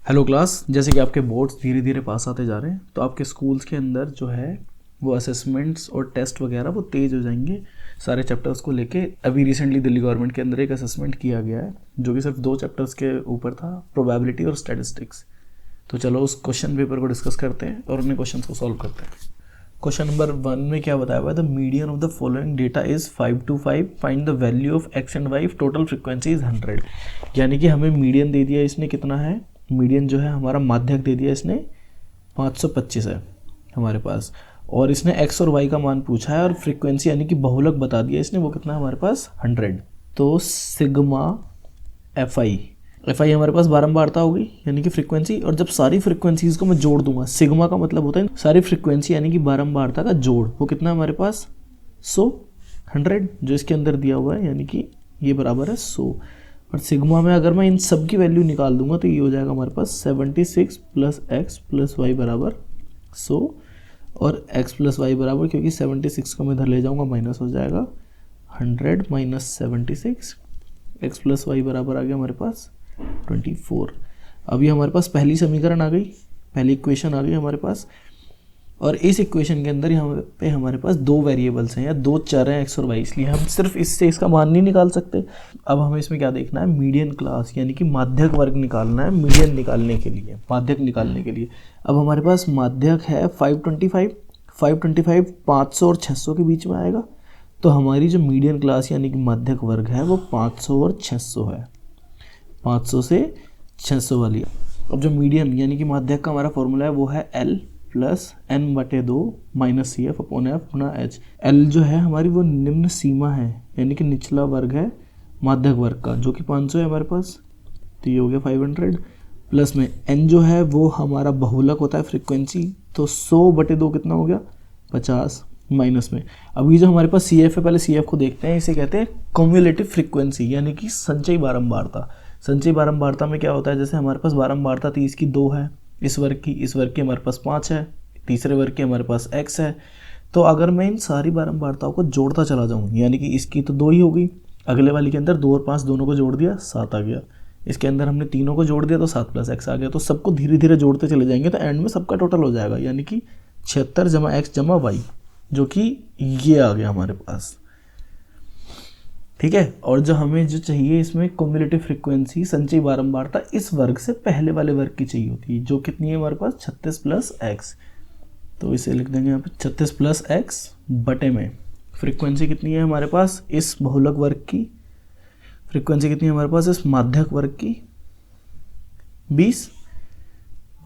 Hello class, जैसे कि आपके बोर्ड्स धीरे धीरे पास आते जा रहे हैं तो आपके स्कूल्स के अंदर जो है वो असेसमेंट्स और टेस्ट वगैरह वो तेज़ हो जाएंगे सारे चैप्टर्स को लेके। अभी रिसेंटली दिल्ली गवर्नमेंट के अंदर एक असेसमेंट किया गया है जो कि सिर्फ 2 चैप्टर्स के ऊपर था, प्रोबेबिलिटी और स्टैटिस्टिक्स। तो चलो उस क्वेश्चन पेपर को डिस्कस करते हैं और उन्हें क्वेश्चन को सॉल्व करते हैं। क्वेश्चन नंबर 1 में क्या बताया हुआ है, the median of the following data is 5 to 5, find the value of X and Y, total frequency is 100। यानी कि हमें मीडियन दे दिया इसने, कितना है मीडियन जो है हमारा माध्यक दे दिया इसने 525 है हमारे पास, और इसने एक्स और वाई का मान पूछा है और फ्रीक्वेंसी यानी कि बहुलक बता दिया इसने, वो कितना है हमारे पास 100। तो सिग्मा एफ आई हमारे पास बारंबारता होगी यानी कि फ्रीक्वेंसी, और जब सारी फ्रीक्वेंसीज को मैं जोड़ दूंगा, सिग्मा का मतलब होता है सारी फ्रीक्वेंसी यानी कि बारंबारता का जोड़, वो कितना है हमारे पास 100 जो इसके अंदर दिया हुआ है, यानी कि ये बराबर है 100। और सिग्मा में अगर मैं इन सब की वैल्यू निकाल दूंगा तो ये हो जाएगा हमारे पास 76 प्लस एक्स प्लस वाई बराबर 100, और x प्लस वाई बराबर, क्योंकि 76 को मैं इधर ले जाऊंगा माइनस हो जाएगा 100 माइनस 76, एक्स प्लस वाई बराबर आ गया हमारे पास 24। अभी हमारे पास पहली समीकरण आ गई, पहली इक्वेशन आ गई हमारे पास, और इस इक्वेशन के अंदर यहाँ पे हमारे पास 2 वेरिएबल्स हैं या 2 चर हैं एक्स और वाई, इसलिए हम सिर्फ इससे इसका मान नहीं निकाल सकते। अब हमें इसमें क्या देखना है, मीडियन क्लास यानी कि माध्यक वर्ग निकालना है मीडियन निकालने के लिए, माध्यक निकालने के लिए। अब हमारे पास माध्यक है 525 500 और 600 के बीच में आएगा, तो हमारी जो मीडियन क्लास यानी कि माध्यक वर्ग है वो 500 और 600 है, 500 से 600 वाली। अब जो मीडियन यानी कि माध्यक का हमारा फॉर्मूला है वो है L plus n/2 minus C F upon F गुना एच। एल जो है हमारी वो निम्न सीमा है यानी कि निचला वर्ग है माध्यक वर्ग का, जो कि 500 है हमारे पास, तो ये हो गया 500, प्लस में n जो है वो हमारा बहुलक होता है फ्रीक्वेंसी, तो 100/2 कितना हो गया 50, माइनस में अभी जो हमारे पास सी एफ है, पहले सी एफ को देखते हैं, इसे कहते हैं कम्युलेटिव फ्रीक्वेंसी यानी कि संचयी बारंबारता। संचयी बारंबारता में क्या होता है, जैसे हमारे पास बारंबारता 30 की 2 है, इस वर्ग की हमारे पास 5 है, तीसरे वर्ग की हमारे पास x है, तो अगर मैं इन सारी बारंबारताओं को जोड़ता चला जाऊँ, यानी कि इसकी तो 2 ही होगी, अगले वाली के अंदर 2 और 5 दोनों को जोड़ दिया 7 आ गया, इसके अंदर हमने तीनों को जोड़ दिया तो 7 प्लस x आ गया, तो सबको धीरे धीरे जोड़ते चले जाएंगे तो एंड में सबका टोटल हो जाएगा, यानी कि 76 जमा एक्स जमा वाई, जो कि ये आ गया हमारे पास। ठीक है, और जो हमें जो चाहिए इसमें क्युमुलेटिव फ्रीक्वेंसी संचयी बारंबारता इस वर्ग से पहले वाले वर्ग की चाहिए होती है, जो कितनी है हमारे पास 36 प्लस एक्स, तो इसे लिख देंगे यहाँ पे 36 प्लस एक्स बटे में फ्रीक्वेंसी कितनी है हमारे पास इस बहुलक वर्ग की, फ्रीक्वेंसी कितनी है हमारे पास इस माध्यक वर्ग की 20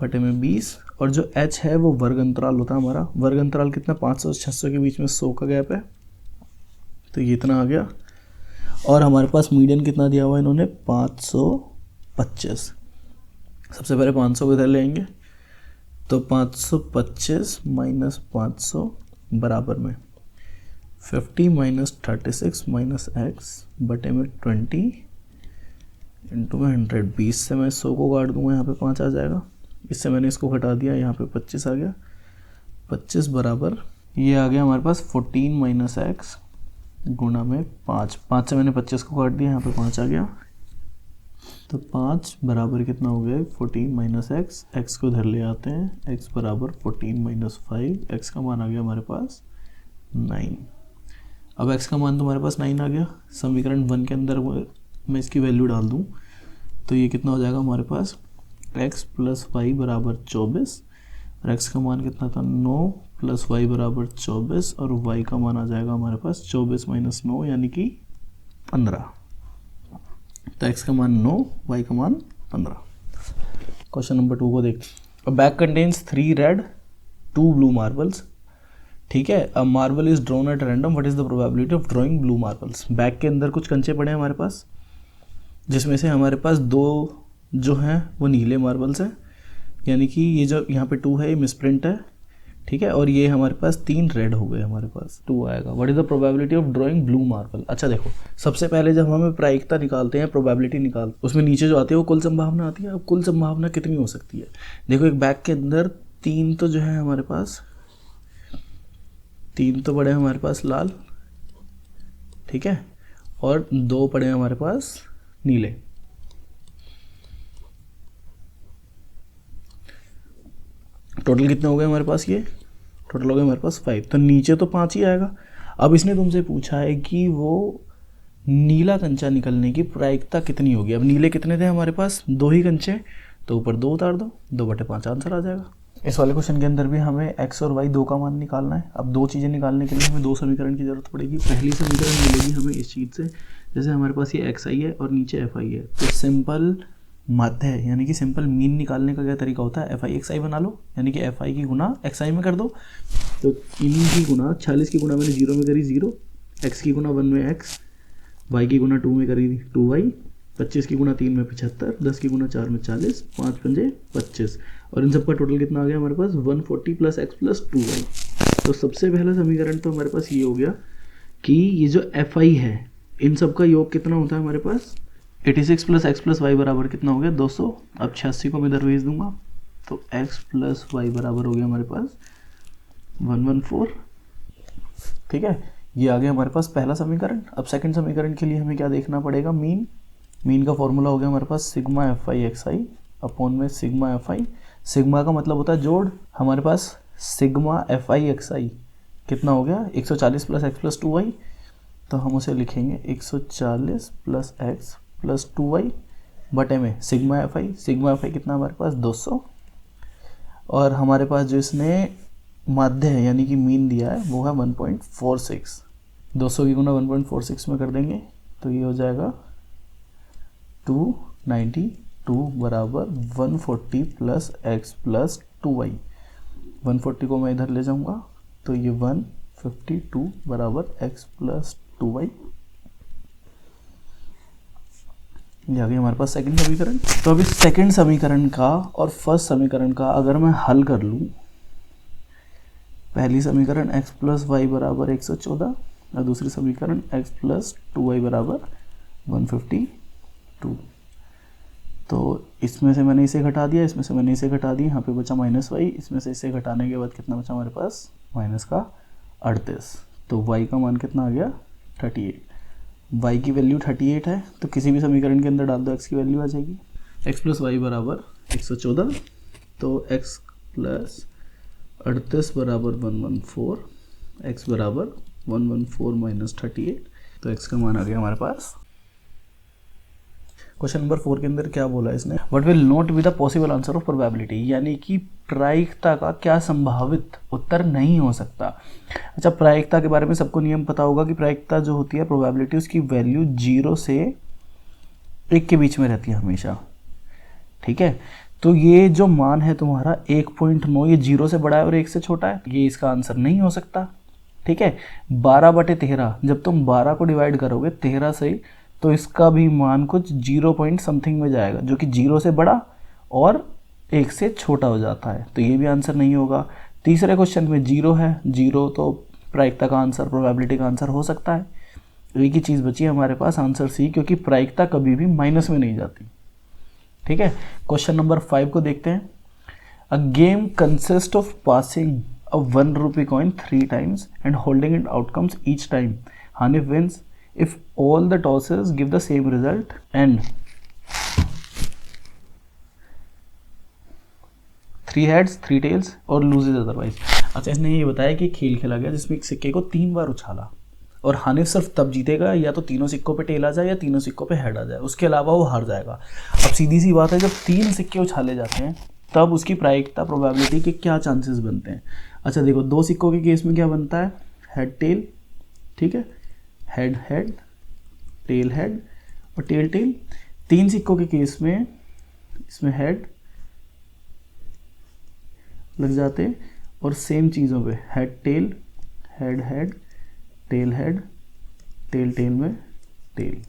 बटे में 20, और जो h है वो वर्ग अंतराल होता है हमारा, वर्ग अंतराल कितना 500 से 600 के बीच में 100 का गैप है, तो ये इतना आ गया। और हमारे पास मीडियन कितना दिया हुआ है इन्होंने 525, सबसे पहले 500 को इधर ले आएंगे, तो 525 माइनस 500 बराबर में 50 माइनस 36 माइनस एक्स बटे में 20 इंटू में 100, 20 से मैं 100 को काट दूंगा, यहाँ पे 5 आ जाएगा, इससे मैंने इसको घटा दिया, यहाँ पे 25 आ गया, 25 बराबर ये आ गया हमारे पास 14 माइनस एक्स गुणा में 5, 5 से मैंने 25 को काट दिया, यहाँ पे 5 आ गया, तो 5 बराबर कितना हो गया 14 माइनस एक्स, एक्स को इधर ले आते हैं, एक्स बराबर 14 माइनस 5, एक्स का मान आ गया हमारे पास 9। अब एक्स का मान तो हमारे पास 9 आ गया, समीकरण 1 के अंदर मैं इसकी वैल्यू डाल दूँ तो ये कितना हो जाएगा हमारे पास एक्स प्लस वाई बराबर 24, और एक्स का मान कितना था 9 प्लस वाई बराबर 24, और वाई का मान आ जाएगा हमारे पास 24 माइनस 9 यानी कि 15, तो एक्स का मान 9, वाई का मान 15। क्वेश्चन नंबर 2 को देखते हैं। A bag contains 3 red 2 blue marbles. ठीक है, a marble is drawn at random, what is the probability of drawing blue marbles. Bag के अंदर कुछ कंचे पड़े हैं हमारे पास, जिसमें से हमारे पास 2 जो हैं वो नीले मार्बल्स हैं, यानी कि ये जो यहाँ पे 2 है ये मिसप्रिंट है, ठीक है, और ये हमारे पास 3 रेड हो गए, हमारे पास 2 आएगा। What is the probability of drawing blue marble. अच्छा देखो, सबसे पहले जब हमें प्रायिकता निकालते हैं, प्रोबेबिलिटी निकाल, उसमें नीचे जो आती है वो कुल संभावना आती है। अब कुल संभावना कितनी हो सकती है, देखो एक बैग के अंदर 3 तो जो है हमारे पास 3 तो पड़े हैं हमारे पास लाल, ठीक है, और 2 पड़े हैं हमारे पास नीले। टोटल कितने हो गए हमारे पास, ये टोटल हो गए हमारे पास 5, तो नीचे तो 5 ही आएगा। अब इसने तुमसे पूछा है कि वो नीला कंचा निकलने की प्रायिकता कितनी होगी। अब नीले कितने थे हमारे पास, 2 ही कंचे, तो ऊपर 2 उतार दो, 2/5 आंसर आ जाएगा। इस वाले क्वेश्चन के अंदर भी हमें x और y 2 का मान निकालना है। अब 2 चीज़ें निकालने के लिए हमें 2 समीकरण की जरूरत पड़ेगी। पहली समीकरण मिलेगी हमें इस चीज़ से, जैसे हमारे पास ये xi है और नीचे fi है, तो सिंपल माध्य है यानी कि सिंपल मीन निकालने का क्या तरीका होता है, fi xi बना लो, यानी कि fi की गुना xi में कर दो। तो इन की गुना 46 की गुना मैंने 0 में करी 0, x की गुना 1 में x, y की गुना 2 में करी 2y, 25 की गुना 3 में 75, 10 की गुना 4 में 40, 5 पंजे 25, और इन सब का टोटल कितना आ गया हमारे पास 140 + x + 2y। तो सबसे पहला समीकरण तो हमारे पास ये हो गया कि ये जो fi है इन सब का योग कितना होता है हमारे पास 86 + x + y बराबर कितना हो गया 200। अब 86 को मैं इधर भेज दूंगा, तो x + y बराबर हो गया हमारे पास 114। ठीक है, ये आ गया हमारे पास पहला समीकरण। अब सेकंड समीकरण के लिए हमें क्या देखना पड़ेगा, मीन का फॉर्मूला हो गया हमारे पास सिग्मा fi xi अपॉन में सिग्मा fi। सिग्मा का मतलब होता है जोड़, हमारे पास सिग्मा fi xi कितना हो गया 140 + x + 2y, तो हम उसे लिखेंगे 140 + x + 2y बटे में सिग्मा fi कितना हमारे पास 200, और हमारे पास जो इसने माध्य है यानी कि मीन दिया है वो है 1.46। 200 की गुना 1.46 में कर देंगे तो ये हो जाएगा 292 बराबर 140 + x + 2y। 140 को मैं इधर ले जाऊंगा तो ये 152 बराबर x + 2y। ये आ गया हमारे पास सेकंड समीकरण। तो अभी सेकंड समीकरण का और फर्स्ट समीकरण का अगर मैं हल कर लूँ, पहली समीकरण x + y बराबर 114 और दूसरी समीकरण x + 2y बराबर 152। तो इसमें से मैंने इसे घटा दिया, इसमें से मैंने इसे घटा दिया, यहाँ पे बचा -y, इसमें से इसे घटाने के बाद कितना बचा हमारे पास -38। तो y का मान कितना आ गया 38। y की वैल्यू 38 है, तो किसी भी समीकरण के अंदर डाल दो x की वैल्यू आ जाएगी। x + y बराबर 114, तो x + 38 बराबर 114, x बराबर 114 - 38, तो x का मान आ गया हमारे पास। क्वेश्चन नंबर 4 के अंदर क्या बोला इसने, what will not be the possible answer of probability, यानी कि प्रायिकता का क्या संभावित उत्तर नहीं हो सकता। अच्छा, प्रायिकता के बारे में सबको नियम पता होगा कि प्रायिकता जो होती है प्रोबेबिलिटी, उसकी वैल्यू 0 से 1 के बीच में रहती है हमेशा। ठीक है, तो ये जो मान है तुम्हारा 1.9, ये 0 से बड़ा है और 1 से छोटा है, ये इसका आंसर नहीं हो सकता। ठीक है, 12/13, जब तुम 12 को डिवाइड करोगे 13 से, तो इसका भी मान कुछ 0 पॉइंट समथिंग में जाएगा, जो कि 0 से बड़ा और 1 से छोटा हो जाता है, तो ये भी आंसर नहीं होगा। तीसरे क्वेश्चन में 0 है, 0 तो प्रायिकता का आंसर, प्रोबेबिलिटी का आंसर हो सकता है। एक ही चीज़ बची है हमारे पास, आंसर सी, क्योंकि प्रायिकता कभी भी माइनस में नहीं जाती। ठीक है, क्वेश्चन नंबर 5 को देखते हैं। A game consist of passing a 1 rupee coin 3 times and holding it outcomes each time. Hanif wins if all the tosses give the same result and 3 heads 3 tails और loses otherwise। अच्छा, इसने ये बताया कि खेल खेला गया जिसमें एक सिक्के को 3 बार उछाला और हानिफ सिर्फ तब जीतेगा या तो तीनों सिक्कों पे टेल आ जाए या तीनों सिक्कों पे हेड आ जाए, उसके अलावा वो हार जाएगा। अब सीधी सी बात है, जब 3 सिक्के उछाले जाते हैं तब उसकी प्रायिकता, प्रोबेबिलिटी के क्या चांसेस बनते हैं। अच्छा देखो, 2 सिक्कों के केस में क्या बनता है, हेड टेल। ठीक है, हेड हेड, टेल हेड और टेल टेल। 3 सिक्कों के केस में इसमें हेड लग जाते हैं और सेम चीज़ों पे head tail, head head, tail head, tail tail में टेल।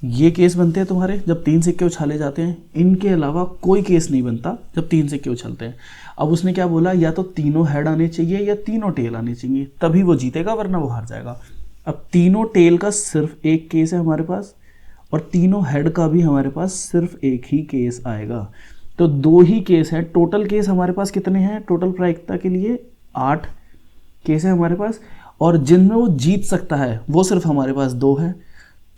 ये केस बनते हैं तुम्हारे जब 3 सिक्के उछाले जाते हैं। इनके अलावा कोई केस नहीं बनता जब 3 सिक्के उछलते हैं। अब उसने क्या बोला, या तो तीनों हेड आने चाहिए या तीनों टेल आने चाहिए, तभी वो जीतेगा, वरना वो हार जाएगा। अब तीनों टेल का सिर्फ एक केस है हमारे पास और तीनों हेड का भी हमारे पास सिर्फ एक ही केस आएगा। तो 2 ही केस हैं। टोटल केस हमारे पास कितने हैं, टोटल प्रायिकता के लिए 8 केस है हमारे पास, और जिनमें वो जीत सकता है वो सिर्फ हमारे पास 2 है।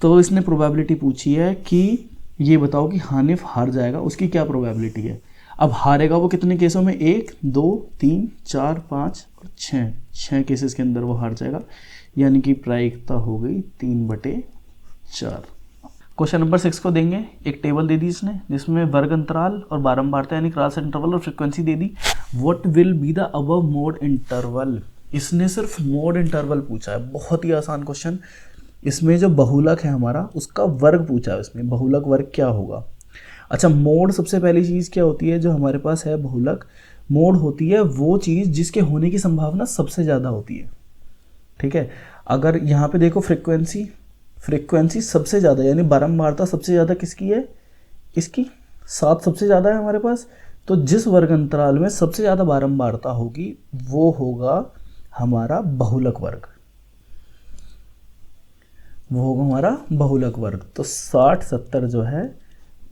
तो इसने प्रोबेबिलिटी पूछी है कि ये बताओ कि हानिफ हार जाएगा, उसकी क्या प्रोबेबिलिटी है। अब हारेगा वो कितने केसों में, 1 2 3 4 5 और 6 केसेस के अंदर वो हार जाएगा, यानी कि प्रायिकता हो गई 3/4। क्वेश्चन नंबर 6 को देंगे, एक टेबल दे दी इसने जिसमें वर्ग अंतराल और बारंबारता यानी क्रॉस इंटरवल और frequency they the. What will be the above mode interval, इसने सिर्फ मोड इंटरवल पूछा है, बहुत ही आसान क्वेश्चन। इसमें जो बहुलक है हमारा उसका वर्ग पूछा है, इसमें बहुलक वर्ग क्या होगा। अच्छा, मोड सबसे पहली चीज़ क्या होती है जो हमारे पास है बहुलक, मोड होती है वो चीज़ जिसके होने की संभावना सबसे ज़्यादा होती है, ठीक है। अगर यहाँ पे देखो फ्रीक्वेंसी सबसे ज़्यादा यानी बारंबारता सबसे ज़्यादा किसकी है, इसकी 7 सबसे ज़्यादा है हमारे पास, तो जिस वर्ग अंतराल में सबसे ज़्यादा बारंबारता होगी वो होगा हमारा बहुलक वर्ग, वो होगा हमारा बहुलक वर्ग। तो 60 70 जो है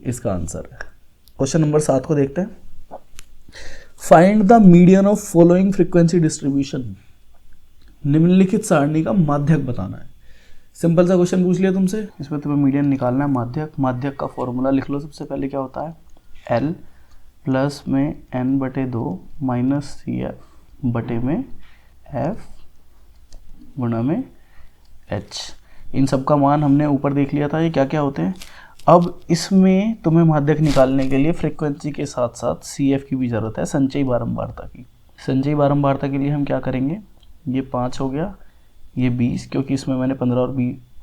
इसका आंसर है। क्वेश्चन नंबर 7 को देखते हैं। Find the median of following frequency distribution, निम्नलिखित सारणी का माध्यक बताना है। सिंपल सा क्वेश्चन पूछ लिया तुमसे, इसमें तुम्हें मीडियन निकालना है। माध्यक का फॉर्मूला लिख लो सबसे पहले, क्या होता है, L प्लस में n/2 माइनस CF बटे में F गुणा में H। इन सब का मान हमने ऊपर देख लिया था, ये क्या क्या होते हैं। अब इसमें तुम्हें माध्यक निकालने के लिए फ्रीक्वेंसी के साथ साथ CF की भी ज़रूरत है, संचयी बारंबारता की। संचयी बारंबारता के लिए हम क्या करेंगे, ये 5 हो गया, ये 20, क्योंकि इसमें मैंने 15 और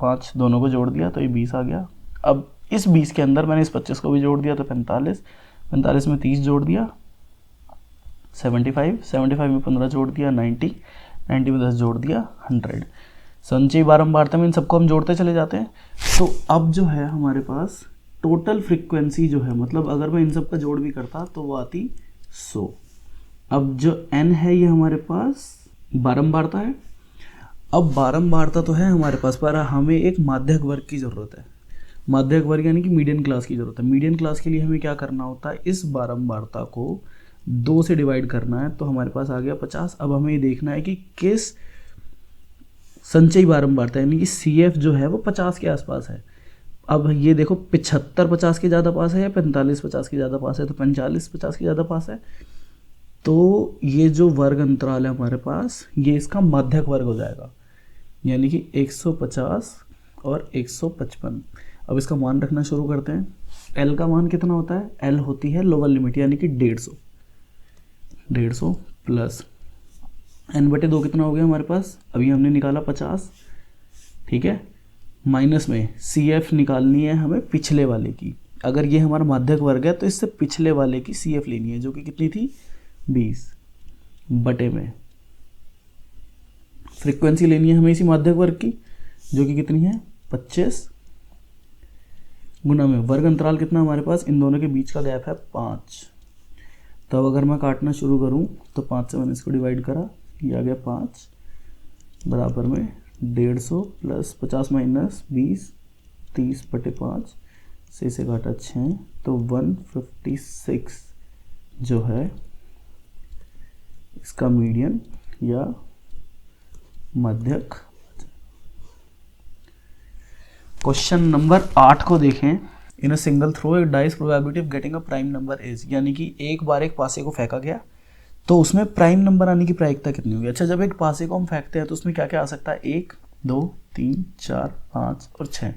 5 दोनों को जोड़ दिया तो ये 20 आ गया। अब इस 20 के अंदर मैंने इस 25 को भी जोड़ दिया तो 45 में 30 जोड़ दिया 75 में 15 जोड़ दिया 90 में 10 जोड़ दिया 100। संचयी बारंबारता में इन सबको हम जोड़ते चले जाते हैं। तो अब जो है हमारे पास टोटल फ्रीक्वेंसी जो है, मतलब अगर मैं इन सब का जोड़ भी करता तो वो आती 100। अब जो n है ये हमारे पास बारंबारता है। अब बारंबारता तो है हमारे पास, पर हमें एक माध्यक वर्ग की ज़रूरत है। माध्यक वर्ग यानी कि मीडियन क्लास की ज़रूरत है। मीडियन क्लास के लिए हमें क्या करना होता है, इस बारंबारता को 2 से डिवाइड करना है, तो हमारे पास आ गया 50। अब हमें ये देखना है कि किस संचयी बारंबारता यानी कि CF जो है वो 50 के आसपास है। अब ये देखो 75 50 के ज़्यादा पास है या 45 50 के ज़्यादा पास है, तो 45 50 के ज़्यादा पास है। तो ये जो वर्ग अंतराल है हमारे पास, ये इसका माध्यक वर्ग हो जाएगा, यानी कि 150 और 155। अब इसका मान रखना शुरू करते हैं। L का मान कितना होता है, L होती है लोअर लिमिट यानी कि 150 प्लस n/2 कितना हो गया हमारे पास, अभी हमने निकाला 50, ठीक है। माइनस में CF निकालनी है हमें पिछले वाले की। अगर ये हमारा माध्यक वर्ग है तो इससे पिछले वाले की CF लेनी है, जो कि कितनी थी 20 बटे में फ्रीक्वेंसी लेनी है हमें इसी माध्यक वर्ग की, जो कि कितनी है 25 गुना में वर्ग अंतराल कितना हमारे पास, इन दोनों के बीच का गैप है 5। तब अगर मैं काटना शुरू करूं तो 5 से मैंने इसको डिवाइड करा, ये आ गया 5 बराबर में 150 प्लस 50 माइनस 20 30 बटे 5 से काटा 6, तो 156 जो है इसका मीडियन या माध्यक। क्वेश्चन नंबर 8 को देखें। इन अ सिंगल थ्रो एक dice probability of getting a prime number is, यानी कि एक बार एक पासे को फेंका गया तो उसमें प्राइम नंबर आने की प्रायिकता कितनी होगी। अच्छा, जब एक पासे को हम फेंकते हैं तो उसमें क्या क्या आ सकता है, 1 2 3 4 5 और 6।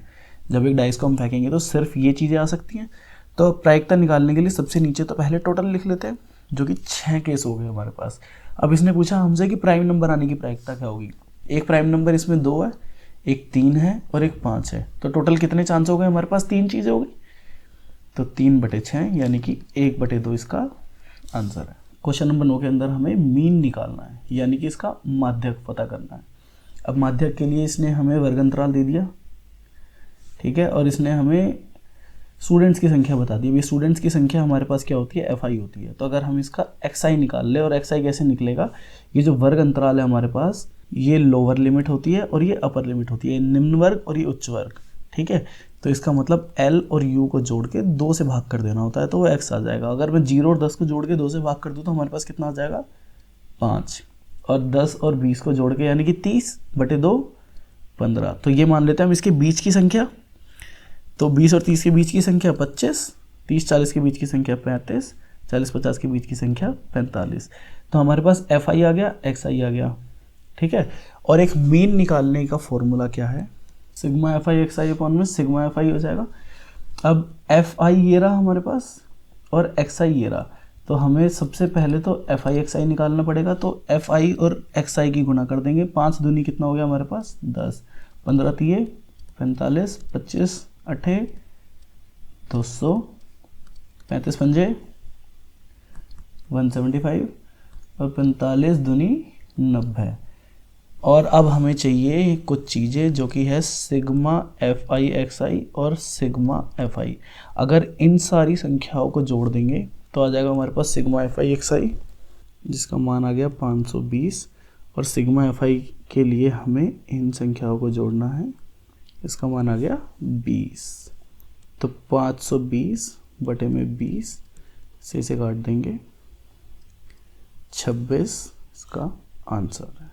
जब एक डाइस को हम फेंकेंगे तो सिर्फ ये चीज़ें आ सकती हैं। तो प्रायिकता निकालने के लिए सबसे नीचे तो पहले टोटल लिख लेते हैं, जो कि 6 केस हो गए हमारे पास। अब इसने पूछा हमसे कि प्राइम नंबर आने की प्रायिकता क्या होगी। एक प्राइम नंबर इसमें 2 है, एक 3 है और एक 5 है, तो टोटल कितने चांस हो गए हमारे पास, 3 चीज़ें हो गई, तो 3/6 यानी कि 1/2 इसका आंसर है। क्वेश्चन नंबर 9 के अंदर हमें मीन निकालना है, यानी कि इसका माध्यक पता करना है। अब माध्यक के लिए इसने हमें वर्ग अंतराल दे दिया, ठीक है, और इसने हमें स्टूडेंट्स की संख्या बता दी। अभी स्टूडेंट्स की संख्या हमारे पास क्या होती है, FI होती है। तो अगर हम इसका XI निकाल ले, और XI कैसे निकलेगा, ये जो वर्ग अंतराल है हमारे पास, ये लोअर लिमिट होती है और ये अपर लिमिट होती है, निम्न वर्ग और ये उच्च वर्ग, ठीक है। तो इसका मतलब L और U को जोड़ के 2 से भाग कर देना होता है, तो वो X आ जाएगा। अगर मैं 0 और 10 को जोड़ के 2 से भाग कर दूँ तो हमारे पास कितना आ जाएगा 5, और 10 और 20 को जोड़ के यानी कि 30/2 15। तो ये मान लेते हैं हम इसके बीच की संख्या, तो 20 और 30 के बीच की संख्या 25, 30 40 के बीच की संख्या 35, 40-50 के बीच की संख्या 45। तो हमारे पास एफ आई आ गया, एक्स आई आ गया, ठीक है। और एक मीन निकालने का फॉर्मूला क्या है, sigma F I x I upon में सिग्मा एफ आई हो जाएगा। अब एफ आई ये रहा हमारे पास और एक्स आई ये रहा, तो हमें सबसे पहले तो एफ आई एक्स आई निकालना पड़ेगा। तो एफ आई और एक्स आई की गुणा कर देंगे, 5 दूनी कितना हो गया हमारे पास 10, 15 तिये 45, 25 अठे 200, 35 पंजे 175 और 45 दूनी 90। और अब हमें चाहिए कुछ चीज़ें जो कि है सिग्मा एफ आई एक्स आई और सिग्मा एफ आई। अगर इन सारी संख्याओं को जोड़ देंगे तो आ जाएगा हमारे पास सिग्मा एफ आई एक्स आई, जिसका मान आ गया 520। और सिग्मा एफ आई के लिए हमें इन संख्याओं को जोड़ना है, इसका मान आ गया 20। तो 520 बटे में 20 से इसे काट देंगे, 26 इसका आंसर है।